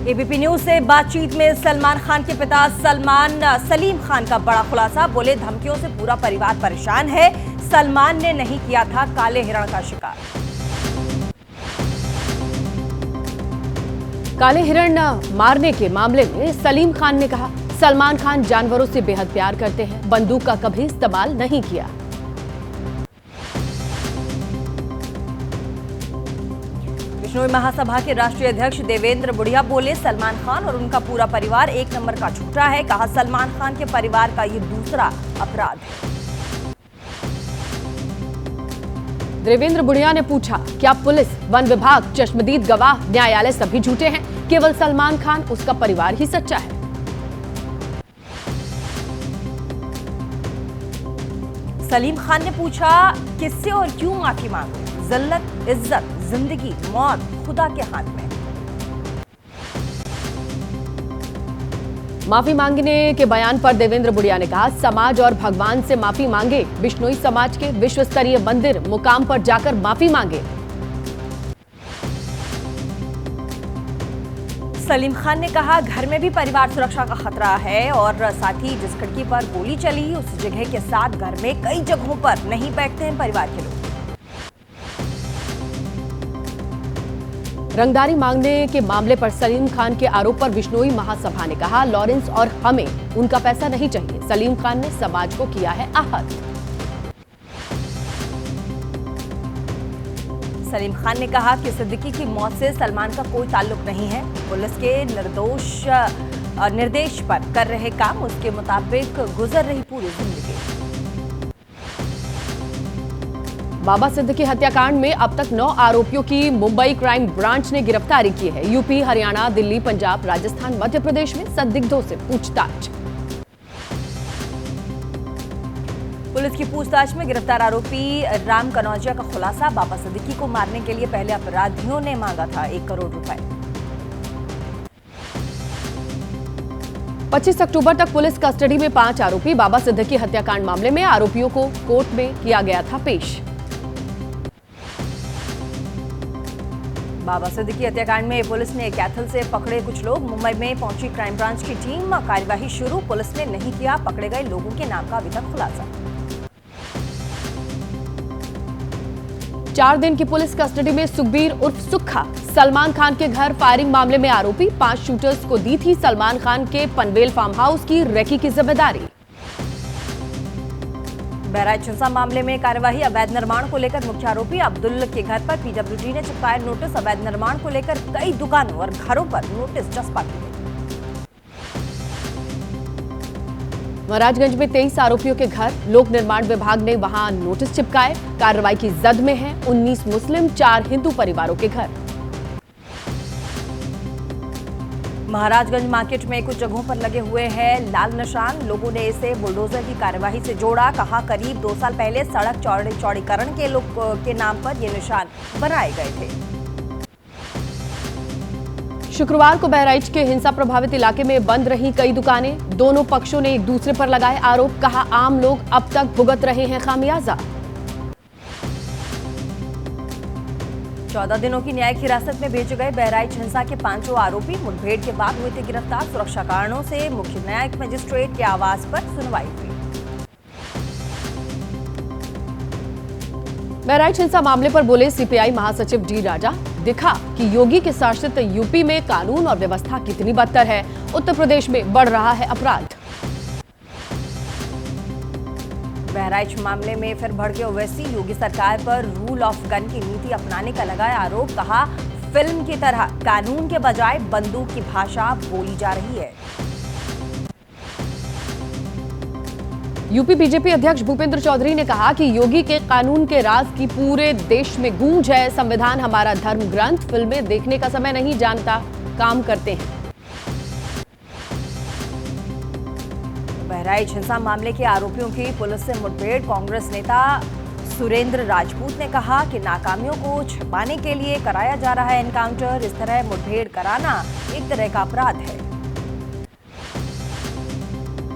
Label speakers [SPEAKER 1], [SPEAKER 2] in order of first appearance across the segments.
[SPEAKER 1] ABP news से बातचीत में सलमान खान के पिता सलीम खान का बड़ा खुलासा। बोले, धमकियों से पूरा परिवार परेशान है। सलमान ने नहीं किया था काले हिरण का शिकार।
[SPEAKER 2] काले हिरण मारने के मामले में सलीम खान ने कहा, सलमान खान जानवरों से बेहद प्यार करते हैं, बंदूक का कभी इस्तेमाल नहीं किया।
[SPEAKER 1] बिश्नोई महासभा के राष्ट्रीय अध्यक्ष देवेंद्र बुढ़िया बोले, सलमान खान और उनका पूरा परिवार एक नंबर का झूठा है। कहा, सलमान खान के परिवार का ये दूसरा अपराध है।
[SPEAKER 2] देवेंद्र बुढ़िया ने पूछा, क्या पुलिस, वन विभाग, चश्मदीद गवाह, न्यायालय सभी झूठे हैं? केवल सलमान खान, उसका परिवार ही सच्चा है।
[SPEAKER 1] सलीम खान ने पूछा, किससे और क्यों माफी मांगो? जिल्लत, इज्जत, जिंदगी, मौत खुदा के हाथ में।
[SPEAKER 2] माफी मांगने के बयान पर देवेंद्र बुढ़िया ने कहा, समाज और भगवान से माफी मांगे। बिश्नोई समाज के विश्व स्तरीय मंदिर मुकाम पर जाकर माफी मांगे।
[SPEAKER 1] सलीम खान ने कहा, घर में भी परिवार सुरक्षा का खतरा है और साथ ही जिस खिड़की पर गोली चली उस जगह के साथ घर में कई जगहों पर नहीं बैठते हैं परिवार के लोग।
[SPEAKER 2] रंगदारी मांगने के मामले पर सलीम खान के आरोप पर बिश्नोई महासभा ने कहा, लॉरेंस और हमें उनका पैसा नहीं चाहिए। सलीम खान ने समाज को किया है आहत।
[SPEAKER 1] सलीम खान ने कहा कि सिद्दीकी की मौत से सलमान का कोई ताल्लुक नहीं है। पुलिस के निर्देश पर कर रहे काम, उसके मुताबिक गुजर रही पूरी जिंदगी।
[SPEAKER 2] बाबा सिद्दीकी हत्याकांड में अब तक 9 आरोपियों की मुंबई क्राइम ब्रांच ने गिरफ्तारी की है। यूपी, हरियाणा, दिल्ली, पंजाब, राजस्थान, मध्य प्रदेश में संदिग्धों से पूछताछ।
[SPEAKER 1] पुलिस की पूछताछ में गिरफ्तार आरोपी राम कनौजिया का खुलासा। बाबा सिद्दीकी को मारने के लिए पहले अपराधियों ने मांगा था 1 करोड़ रुपए।
[SPEAKER 2] 25 अक्टूबर तक पुलिस कस्टडी में 5 आरोपी। बाबा सिद्दीकी हत्याकांड मामले में आरोपियों को कोर्ट में किया गया था पेश।
[SPEAKER 1] बाबा सिद्दीकी हत्याकांड में पुलिस ने कैथल से पकड़े कुछ लोग। मुंबई में पहुंची क्राइम ब्रांच की टीम, कार्यवाही शुरू। पुलिस ने नहीं किया पकड़े गए लोगों के नाम का अभी तक खुलासा।
[SPEAKER 2] 4 दिन की पुलिस कस्टडी में सुखबीर उर्फ सुक्खा, सलमान खान के घर फायरिंग मामले में आरोपी। 5 शूटर्स को दी थी सलमान खान के पनवेल फार्म हाउस की रेकी की जिम्मेदारी।
[SPEAKER 1] बहराइच हिंसा मामले में कार्यवाही। अवैध निर्माण को लेकर मुख्य आरोपी अब्दुल के घर पर पीडब्ल्यूडी ने चिपकाया नोटिस। अवैध निर्माण को लेकर कई दुकानों और घरों पर नोटिस चस्पा की गई।
[SPEAKER 2] महाराजगंज में 23 आरोपियों के घर, लोक निर्माण विभाग ने वहां नोटिस चिपकाए। कार्रवाई की जद में है 19 मुस्लिम, 4 हिंदू परिवारों के घर।
[SPEAKER 1] महाराजगंज मार्केट में कुछ जगहों पर लगे हुए हैं लाल निशान। लोगों ने इसे बुलडोजर की कार्यवाही से जोड़ा। कहा, करीब 2 साल पहले सड़क चौड़ीकरण के नाम पर ये निशान बनाए गए थे।
[SPEAKER 2] शुक्रवार को बहराइच के हिंसा प्रभावित इलाके में बंद रही कई दुकानें। दोनों पक्षों ने एक दूसरे पर लगाए आरोप। कहा, आम लोग अब तक भुगत रहे हैं खामियाजा। 14 दिनों की न्यायिक हिरासत में भेजे गए बहराइच हिंसा के 5 आरोपी मुठभेड़ के बाद हुए थे गिरफ्तार। सुरक्षा कारणों से मुख्य न्यायिक मजिस्ट्रेट के आवास पर सुनवाई हुई। बहराइच हिंसा मामले पर बोले सीपीआई महासचिव डी राजा, दिखा कि योगी के शासित यूपी में कानून और व्यवस्था कितनी बदतर है। उत्तर प्रदेश में बढ़ रहा है अपराध। बहराइच मामले में फिर भड़के ओवैसी। योगी सरकार पर रूल ऑफ गन की नीति अपनाने का लगाया आरोप। कहा, फिल्म की तरह कानून के बजाय बंदूक की भाषा बोली जा रही है। यूपी बीजेपी अध्यक्ष भूपेंद्र चौधरी ने कहा कि योगी के कानून के राज की पूरे देश में गूंज है। संविधान हमारा धर्म ग्रंथ, फिल्में देखने का समय नहीं जानता, काम करते हैं। बहराइच हिंसा मामले के आरोपियों की पुलिस से मुठभेड़। कांग्रेस नेता सुरेंद्र राजपूत ने कहा कि नाकामियों को छिपाने के लिए कराया जा रहा है एनकाउंटर। इस तरह मुठभेड़ कराना एक तरह का अपराध है।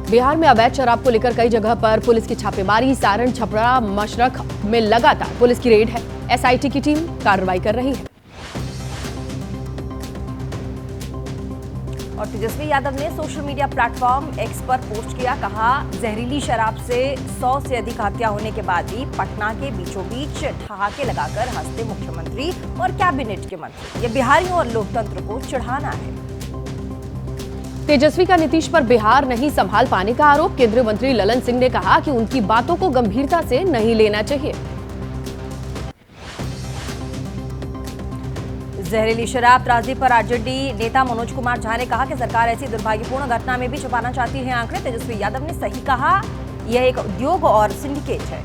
[SPEAKER 2] बिहार में अवैध शराब को लेकर कई जगह पर पुलिस की छापेमारी। सारण, छपरा, मशरख में लगातार पुलिस की रेड है। एसआईटी की टीम कार्रवाई कर रही है।
[SPEAKER 1] और तेजस्वी यादव ने सोशल मीडिया प्लेटफॉर्म एक्स पर पोस्ट किया, कहा जहरीली शराब से 100 से अधिक हत्या होने के बाद भी पटना के बीचों बीच ठहाके लगाकर हंसते मुख्यमंत्री और कैबिनेट के मंत्री। ये बिहारियों और लोकतंत्र को चिढ़ाना है।
[SPEAKER 2] तेजस्वी का नीतीश पर बिहार नहीं संभाल पाने का आरोप। केंद्रीय मंत्री ललन सिंह ने कहा कि उनकी बातों को गंभीरता से नहीं लेना चाहिए।
[SPEAKER 1] जहरीली शराब त्रासदी पर आरजेडी नेता मनोज कुमार झा ने कहा कि सरकार ऐसी दुर्भाग्यपूर्ण घटना में भी छुपाना चाहती है आंकड़े। तेजस्वी यादव ने सही कहा, यह एक उद्योग और सिंडिकेट है।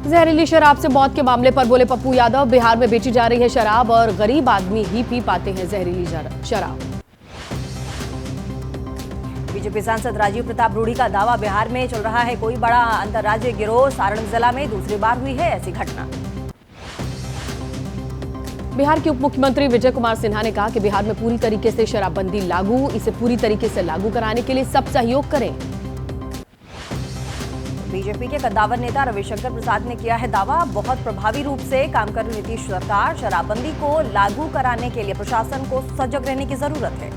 [SPEAKER 2] जहरीली शराब से मौत के मामले पर बोले पप्पू यादव, बिहार में बेची जा रही है शराब और गरीब आदमी ही पी पाते हैं जहरीली शराब।
[SPEAKER 1] बीजेपी सांसद राजीव प्रताप रूढ़ी का दावा, बिहार में चल रहा है कोई बड़ा अंतर्राज्यीय गिरोह। सारण जिला में दूसरी बार हुई है ऐसी घटना।
[SPEAKER 2] बिहार के उप मुख्यमंत्री विजय कुमार सिन्हा ने कहा कि बिहार में पूरी तरीके से शराबबंदी लागू, इसे पूरी तरीके से लागू कराने के लिए सब सहयोग करें।
[SPEAKER 1] बीजेपी के कद्दावर नेता रविशंकर प्रसाद ने किया है दावा, बहुत प्रभावी रूप से काम कर रही नीतीश सरकार। शराबबंदी को लागू कराने के लिए प्रशासन को सजग रहने की जरूरत है।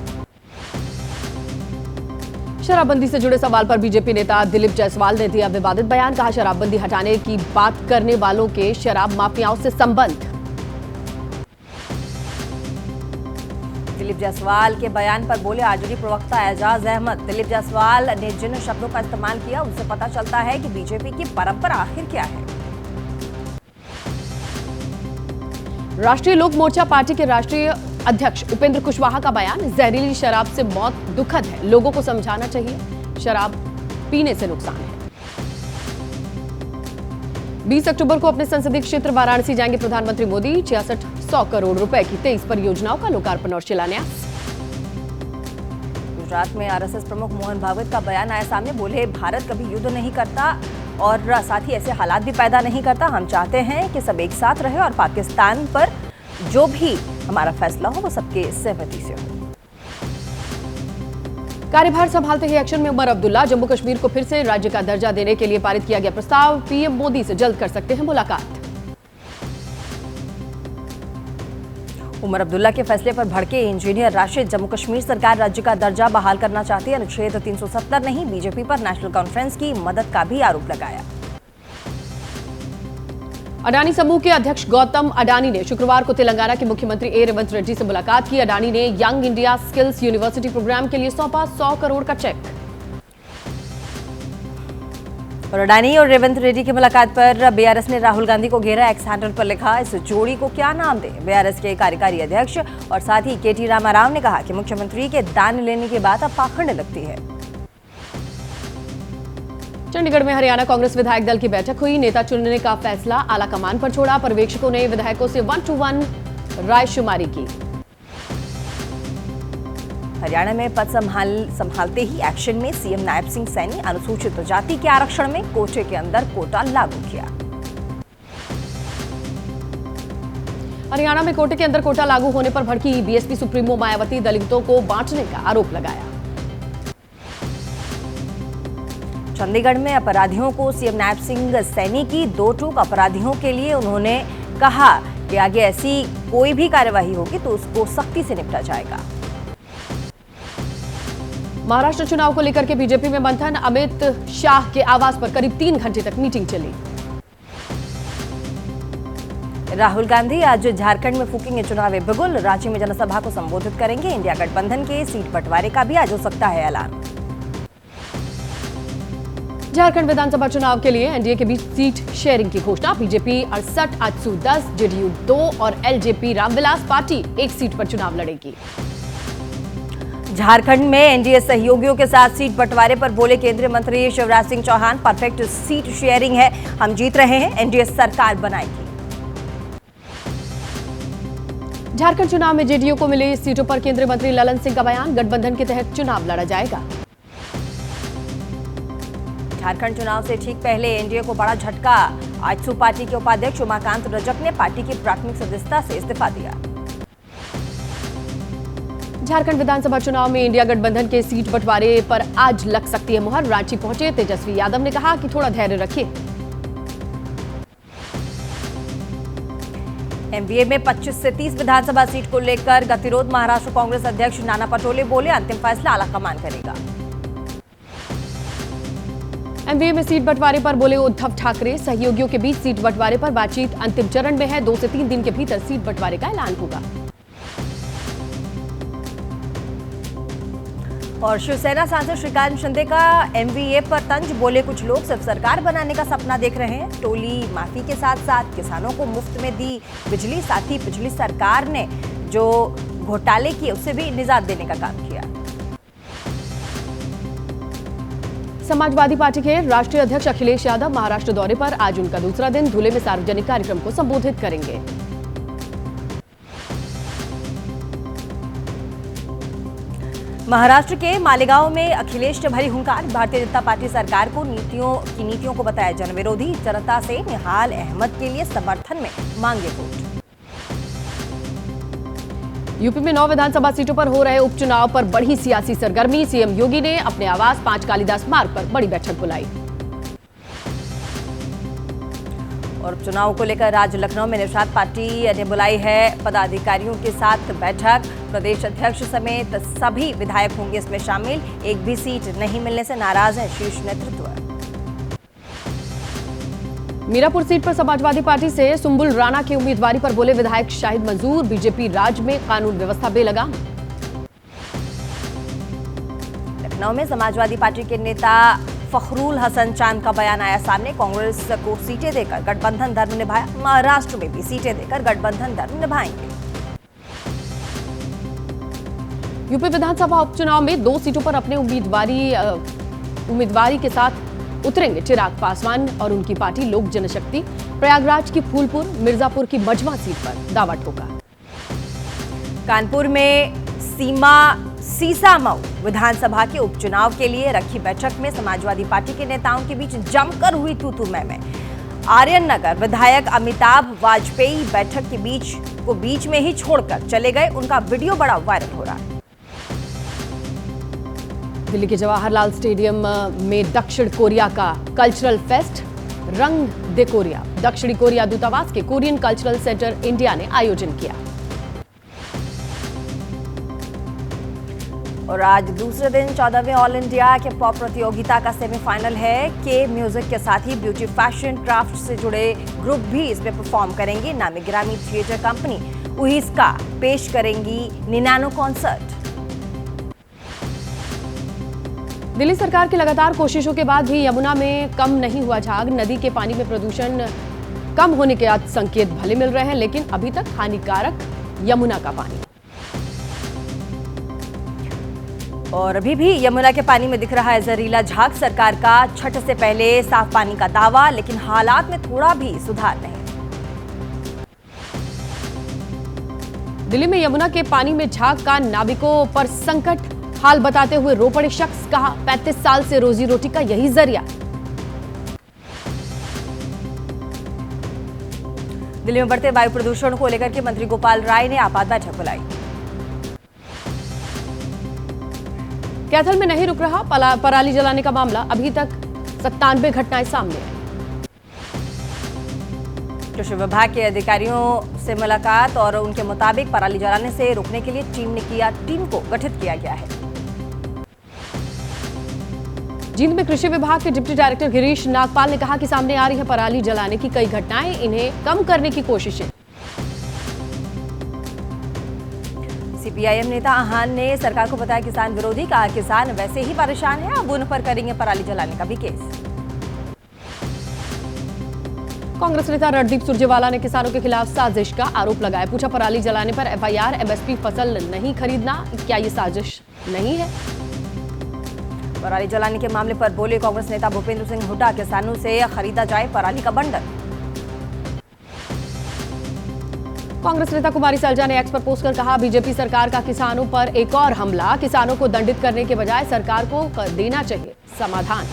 [SPEAKER 2] शराबबंदी से जुड़े सवाल पर बीजेपी नेता दिलीप जायसवाल ने दिया विवादित बयान, कहा शराबबंदी हटाने की बात करने वालों के शराब माफियाओं से संबंध।
[SPEAKER 1] दिलीप जायसवाल के बयान पर बोले आरजेडी प्रवक्ता एजाज अहमद, दिलीप जायसवाल ने जिन शब्दों का इस्तेमाल किया उनसे पता चलता है कि बीजेपी की परंपरा आखिर क्या है।
[SPEAKER 2] राष्ट्रीय लोक मोर्चा पार्टी के राष्ट्रीय अध्यक्ष उपेंद्र कुशवाहा का बयान, जहरीली शराब से मौत दुखद है, लोगों को समझाना चाहिए, शराब पीने से नुकसान है। 20 अक्टूबर को अपने संसदीय क्षेत्र वाराणसी जाएंगे प्रधानमंत्री मोदी। 6600 करोड़ रुपए की 23 परियोजनाओं का लोकार्पण और शिलान्यास।
[SPEAKER 1] गुजरात में आरएसएस प्रमुख मोहन भागवत का बयान आया सामने, बोले भारत कभी युद्ध नहीं करता और साथ ही ऐसे हालात भी पैदा नहीं करता। हम चाहते हैं कि सब एक साथ रहे और पाकिस्तान पर जो भी हमारा फैसला हो वो सबके सहमति से हो।
[SPEAKER 2] कार्यभार संभालते ही एक्शन में उमर अब्दुल्ला, जम्मू कश्मीर को फिर से राज्य का दर्जा देने के लिए पारित किया गया प्रस्ताव। पीएम मोदी से जल्द कर सकते हैं मुलाकात।
[SPEAKER 1] उमर अब्दुल्ला के फैसले पर भड़के इंजीनियर राशिद, जम्मू कश्मीर सरकार राज्य का दर्जा बहाल करना चाहती है, अनुच्छेद 370 नहीं। बीजेपी पर नेशनल कॉन्फ्रेंस की मदद का भी आरोप लगाया।
[SPEAKER 2] अडानी समूह के अध्यक्ष गौतम अडानी ने शुक्रवार को तेलंगाना के मुख्यमंत्री ए रेवंत रेड्डी से मुलाकात की। अडानी ने young India skills university programme के लिए सौंपा 100 करोड़ का चेक।
[SPEAKER 1] और अडानी और रेवंत रेड्डी की मुलाकात पर बीआरएस ने राहुल गांधी को घेरा। एक्स हैंडल पर लिखा, इस जोड़ी को क्या नाम दें। बीआरएस के कार्यकारी अध्यक्ष और साथ ही केटी रामाराव ने कहा कि मुख्यमंत्री के दान लेने की बात अब पाखंड लगती है।
[SPEAKER 2] चंडीगढ़ में हरियाणा कांग्रेस विधायक दल की बैठक हुई। नेता चुनने का फैसला आला कमान पर छोड़ा। पर्यवेक्षकों ने विधायकों से 1-to-1 रायशुमारी की।
[SPEAKER 1] हरियाणा में पद संभालते ही एक्शन में सीएम नायब सिंह सैनी, अनुसूचित जाति के आरक्षण में कोटे के अंदर कोटा लागू किया।
[SPEAKER 2] हरियाणा में कोटे के अंदर कोटा लागू होने पर भड़की बीएसपी सुप्रीमो मायावती, दलितों को बांटने का आरोप लगाया।
[SPEAKER 1] चंडीगढ़ में अपराधियों को सीएम नायब सिंह सैनी की 2 टूक। अपराधियों के लिए उन्होंने कहा कि आगे ऐसी कोई भी कार्यवाही होगी तो उसको सख्ती से निपटा जाएगा।
[SPEAKER 2] महाराष्ट्र चुनाव को लेकर के बीजेपी में मंथन। अमित शाह के आवास पर करीब 3 घंटे तक मीटिंग चली।
[SPEAKER 1] राहुल गांधी आज झारखंड में फूकेंगे चुनावी बिगुल। रांची में जनसभा को संबोधित करेंगे। इंडिया गठबंधन के सीट बंटवारे का भी आज हो सकता है ऐलान।
[SPEAKER 2] झारखंड विधानसभा चुनाव के लिए एनडीए के बीच सीट शेयरिंग की घोषणा। बीजेपी 68, आजसू 10, जेडीयू 2 और एलजेपी रामविलास पार्टी 1 सीट पर चुनाव लड़ेगी।
[SPEAKER 1] झारखंड में एनडीए सहयोगियों के साथ सीट बंटवारे पर बोले केंद्रीय मंत्री Shivraj Singh Chouhan, perfect seat sharing है, हम जीत रहे हैं, एनडीए सरकार बनाएगी।
[SPEAKER 2] झारखंड चुनाव में जेडीयू को मिली सीटों पर केंद्रीय मंत्री ललन सिंह का बयान, गठबंधन के तहत चुनाव लड़ा जाएगा।
[SPEAKER 1] झारखंड चुनाव से ठीक पहले एनडीए को बड़ा झटका। आजसू पार्टी के उपाध्यक्ष उमाकांत रजक ने पार्टी की प्राथमिक सदस्यता से इस्तीफा दिया।
[SPEAKER 2] झारखंड विधानसभा चुनाव में इंडिया गठबंधन के सीट बंटवारे पर आज लग सकती है मुहर। रांची पहुंचे तेजस्वी यादव ने कहा कि थोड़ा धैर्य रखिए।
[SPEAKER 1] एमवीए में 25 से 30 विधानसभा सीट को लेकर गतिरोध। महाराष्ट्र कांग्रेस अध्यक्ष नाना पटोले बोले, अंतिम फैसला आलाकमान करेगा।
[SPEAKER 2] एमवीए में सीट बंटवारे पर बोले उद्धव ठाकरे, सहयोगियों के बीच सीट बंटवारे पर बातचीत अंतिम चरण में है। 2 से 3 दिन के भीतर सीट बंटवारे का ऐलान होगा।
[SPEAKER 1] और शिवसेना सांसद श्रीकांत शिंदे का एमवीए पर तंज, बोले कुछ लोग सिर्फ सरकार बनाने का सपना देख रहे हैं। टोली माफी के साथ साथ किसानों को मुफ्त में दी बिजली, साथ ही पिछली सरकार ने जो घोटाले किए उससे भी निजात देने का काम किया।
[SPEAKER 2] समाजवादी पार्टी के राष्ट्रीय अध्यक्ष अखिलेश यादव महाराष्ट्र दौरे पर, आज उनका दूसरा दिन। धुले में सार्वजनिक कार्यक्रम को संबोधित करेंगे।
[SPEAKER 1] महाराष्ट्र के मालेगांव में अखिलेश ने भरी हुंकार। भारतीय जनता पार्टी सरकार को नीतियों को बताया जनविरोधी। जनता से निहाल अहमद के लिए समर्थन में मांगे वोट।
[SPEAKER 2] यूपी में 9 विधानसभा सीटों पर हो रहे उपचुनाव पर बढ़ी सियासी सरगर्मी। सीएम योगी ने अपने आवास 5 कालिदास मार्ग पर बड़ी बैठक बुलाई।
[SPEAKER 1] और उपचुनाव को लेकर आज लखनऊ में निषाद पार्टी ने बुलाई है पदाधिकारियों के साथ बैठक। प्रदेश अध्यक्ष समेत सभी विधायक होंगे इसमें शामिल। एक भी सीट नहीं मिलने से नाराज है शीर्ष नेतृत्व।
[SPEAKER 2] मीरापुर सीट पर समाजवादी पार्टी से सुंबुल राणा की उम्मीदवारी पर बोले विधायक शाहिद मंजूर। बीजेपी राज्य में कानून व्यवस्था बेलगाम।
[SPEAKER 1] लखनऊ में समाजवादी पार्टी के नेता फखरुल हसन चांद का बयान आया सामने। कांग्रेस को सीटें देकर गठबंधन धर्म निभाया। महाराष्ट्र में भी सीटें देकर गठबंधन धर्म निभाएंगे।
[SPEAKER 2] यूपी विधानसभा उपचुनाव में 2 सीटों पर अपने उम्मीदवारी के साथ उतरेंगे चिराग पासवान और उनकी पार्टी लोक जनशक्ति। प्रयागराज की फूलपुर, मिर्जापुर की मजमा सीट पर दावा ठोका।
[SPEAKER 1] कानपुर में सीसामऊ विधानसभा के उपचुनाव के लिए रखी बैठक में समाजवादी पार्टी के नेताओं के बीच जमकर हुई तू मैं। आर्यन नगर विधायक अमिताभ वाजपेयी बैठक के बीच में ही छोड़कर चले गए। उनका वीडियो बड़ा वायरल हो रहा है।
[SPEAKER 2] दिल्ली के जवाहरलाल स्टेडियम में दक्षिण कोरिया का कल्चरल फेस्ट रंग दे कोरिया, दक्षिणी कोरिया दूतावास के कोरियन कल्चरल सेंटर इंडिया ने आयोजन किया।
[SPEAKER 1] और आज दूसरे दिन 14वें ऑल इंडिया के पॉप प्रतियोगिता का सेमीफाइनल है। के म्यूजिक के साथ ही ब्यूटी, फैशन, क्राफ्ट से जुड़े ग्रुप भी इसमें परफॉर्म करेंगे। नामी गिरामी थिएटर कंपनी उहिस्का पेश करेंगी निनानो कॉन्सर्ट।
[SPEAKER 2] दिल्ली सरकार की लगातार कोशिशों के बाद भी यमुना में कम नहीं हुआ झाग। नदी के पानी में प्रदूषण कम होने के आज संकेत भले मिल रहे हैं, लेकिन अभी तक हानिकारक यमुना का पानी।
[SPEAKER 1] और अभी भी यमुना के पानी में दिख रहा है जहरीला झाग। सरकार का छठ से पहले साफ पानी का दावा, लेकिन हालात में थोड़ा भी सुधार नहीं।
[SPEAKER 2] दिल्ली में यमुना के पानी में झाग का नाविकों पर संकट हाल बताते हुए रो पड़े शख्स, कहा 35 साल से रोजी रोटी का यही जरिया।
[SPEAKER 1] दिल्ली में बढ़ते वायु प्रदूषण को लेकर के मंत्री गोपाल राय ने आपात बैठक बुलाई।
[SPEAKER 2] कैथल में नहीं रुक रहा पराली जलाने का मामला। अभी तक 97 घटनाएं सामने आई।
[SPEAKER 1] कृषि विभाग के अधिकारियों से मुलाकात और उनके मुताबिक पराली जलाने से रोकने के लिए टीम को गठित किया गया है।
[SPEAKER 2] जींद में कृषि विभाग के डिप्टी डायरेक्टर गिरीश नागपाल ने कहा कि सामने आ रही है पराली जलाने की कई घटनाएं, इन्हें कम करने की कोशिशें।
[SPEAKER 1] सीपीआईएम नेता आहान ने सरकार को बताया किसान विरोधी, कहा किसान वैसे ही परेशान है, अब उन पर करेंगे पराली जलाने का भी केस।
[SPEAKER 2] कांग्रेस नेता रणदीप सुरजेवाला ने किसानों के खिलाफ साजिश का आरोप लगाया। पूछा पराली जलाने पर एफआईआर, एमएसपी फसल नहीं खरीदना, क्या ये साजिश नहीं है?
[SPEAKER 1] पराली जलाने के मामले पर बोले कांग्रेस नेता भूपेंद्र सिंह हुड्डा, किसानों से खरीदा जाए पराली का बंडल।
[SPEAKER 2] कांग्रेस नेता कुमारी सलजा ने एक्स पर पोस्ट कर कहा बीजेपी सरकार का किसानों पर एक और हमला। किसानों को दंडित करने के बजाय सरकार को देना चाहिए समाधान।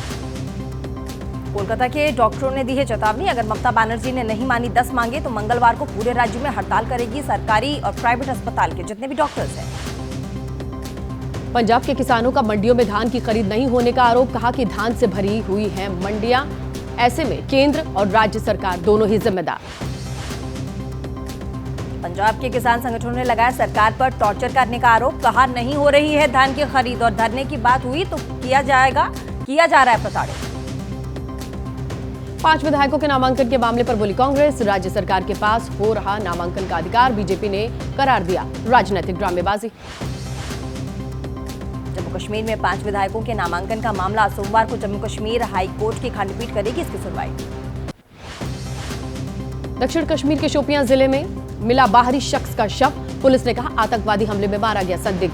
[SPEAKER 1] कोलकाता के डॉक्टरों ने दी है चेतावनी, अगर ममता बनर्जी ने नहीं मानी 10 मांगे तो मंगलवार को पूरे राज्य में हड़ताल करेगी सरकारी और प्राइवेट अस्पताल के जितने भी डॉक्टर्स हैं।
[SPEAKER 2] पंजाब के किसानों का मंडियों में धान की खरीद नहीं होने का आरोप, कहा कि धान से भरी हुई हैं मंडियां, ऐसे में केंद्र और राज्य सरकार दोनों ही जिम्मेदार।
[SPEAKER 1] पंजाब के किसान संगठनों ने लगाया सरकार पर टॉर्चर करने का आरोप, कहा नहीं हो रही है धान की खरीद और धरने की बात हुई तो किया जा रहा है प्रताड़ित।
[SPEAKER 3] 5 विधायकों के नामांकन के मामले पर बोली कांग्रेस, राज्य सरकार के पास हो रहा नामांकन का अधिकार बीजेपी ने करार दिया राजनीतिक ड्रामेबाजी।
[SPEAKER 1] जम्मू कश्मीर में 5 विधायकों के नामांकन का मामला, सोमवार को जम्मू कश्मीर हाई कोर्ट की खंडपीठ करेगी इसकी सुनवाई।
[SPEAKER 3] दक्षिण कश्मीर के शोपियां जिले में मिला बाहरी शख्स का शव, पुलिस ने कहा आतंकवादी हमले में मारा गया संदिग्ध।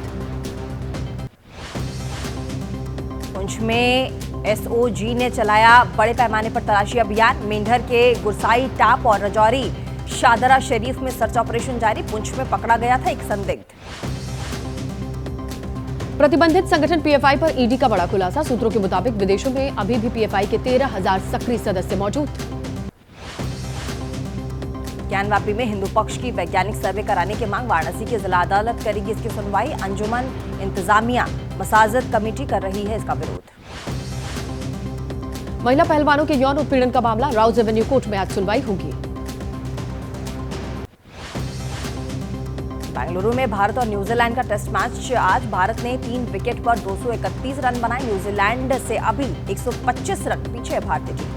[SPEAKER 1] पुंछ में एसओजी ने चलाया बड़े पैमाने पर तलाशी अभियान, मेंढर के गुरसाई टाप और रजौरी शादरा शरीफ में सर्च ऑपरेशन जारी, पुंछ में पकड़ा गया था एक संदिग्ध।
[SPEAKER 3] प्रतिबंधित संगठन पीएफआई पर ईडी का बड़ा खुलासा, सूत्रों के मुताबिक विदेशों में अभी भी पीएफआई के 13,000 सक्रिय सदस्य मौजूद।
[SPEAKER 1] ज्ञानवापी में हिंदू पक्ष की वैज्ञानिक सर्वे कराने की मांग, वाराणसी की जिला अदालत करेगी इसकी सुनवाई, अंजुमन इंतजामिया मसाजत कमेटी कर रही है इसका विरोध।
[SPEAKER 3] महिला पहलवानों के यौन उत्पीड़न का मामला, राउज एवेन्यू कोर्ट में आज सुनवाई होगी।
[SPEAKER 1] बेंगलुरु में भारत और न्यूजीलैंड का टेस्ट मैच आज, भारत ने 3 विकेट पर 231 रन बनाए, न्यूजीलैंड से अभी 125 रन पीछे है भारतीय टीम।